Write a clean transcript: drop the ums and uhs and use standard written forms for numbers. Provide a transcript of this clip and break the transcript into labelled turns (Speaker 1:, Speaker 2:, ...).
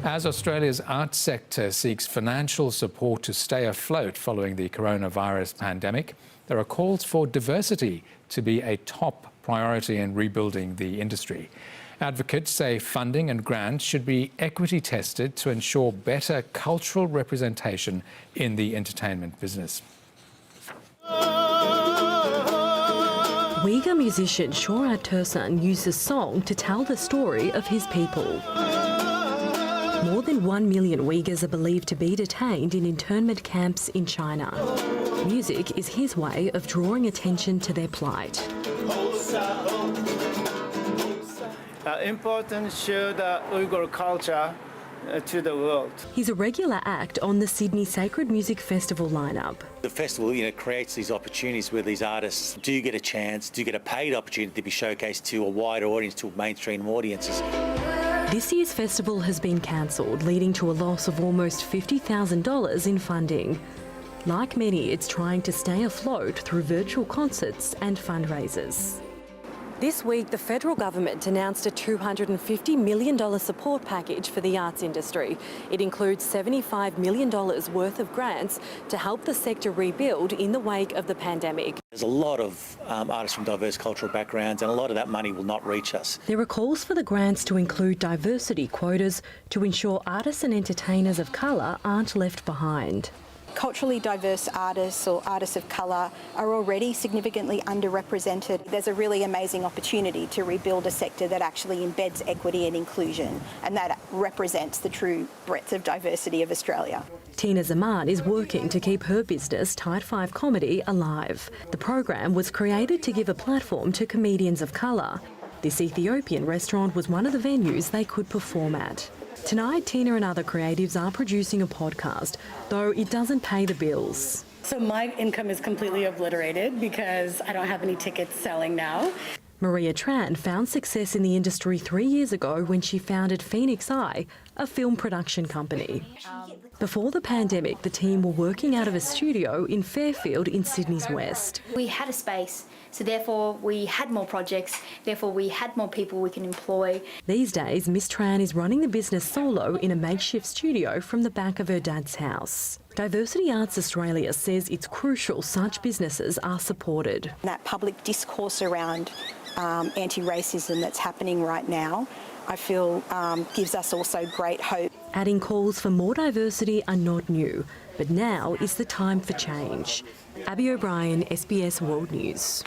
Speaker 1: As Australia's arts sector seeks financial support to stay afloat following the coronavirus pandemic, there are calls for diversity to be a top priority in rebuilding the industry. Advocates say funding and grants should be equity tested to ensure better cultural representation in the entertainment business.
Speaker 2: Uyghur musician Shorat Tursun uses song to tell the story of his people. More than 1 million Uyghurs are believed to be detained in internment camps in China. Music is his way of drawing attention to their plight.
Speaker 3: Important to show the Uyghur culture to the world.
Speaker 2: He's a regular act on the Sydney Sacred Music Festival lineup.
Speaker 4: The festival, creates these opportunities where these artists do get a chance, do get a paid opportunity to be showcased to a wider audience, to mainstream audiences.
Speaker 2: This year's festival has been cancelled, leading to a loss of almost $50,000 in funding. Like many, it's trying to stay afloat through virtual concerts and fundraisers. This week, the federal government announced a $250 million support package for the arts industry. It includes $75 million worth of grants to help the sector rebuild in the wake of the pandemic.
Speaker 4: There's a lot of artists from diverse cultural backgrounds, and a lot of that money will not reach us.
Speaker 2: There are calls for the grants to include diversity quotas to ensure artists and entertainers of colour aren't left behind.
Speaker 5: Culturally diverse artists or artists of colour are already significantly underrepresented. There's a really amazing opportunity to rebuild a sector that actually embeds equity and inclusion, and that represents the true breadth of diversity of Australia.
Speaker 2: Tina Zaman is working to keep her business, Type 5 Comedy, alive. The program was created to give a platform to comedians of colour. This Ethiopian restaurant was one of the venues they could perform at. Tonight, Tina and other creatives are producing a podcast, though it doesn't pay the bills.
Speaker 6: So my income is completely obliterated because I don't have any tickets selling now.
Speaker 2: Maria Tran found success in the industry 3 years ago when she founded Phoenix Eye, a film production company. Before the pandemic, the team were working out of a studio in Fairfield in Sydney's west.
Speaker 7: We had a space, so therefore we had more projects, therefore we had more people we can employ.
Speaker 2: These days, Miss Tran is running the business solo in a makeshift studio from the back of her dad's house. Diversity Arts Australia says it's crucial such businesses are supported.
Speaker 5: That public discourse around anti-racism that's happening right now, I feel gives us also great hope.
Speaker 2: Adding calls for more diversity are not new, but now is the time for change. Abbie O'Brien, SBS World News.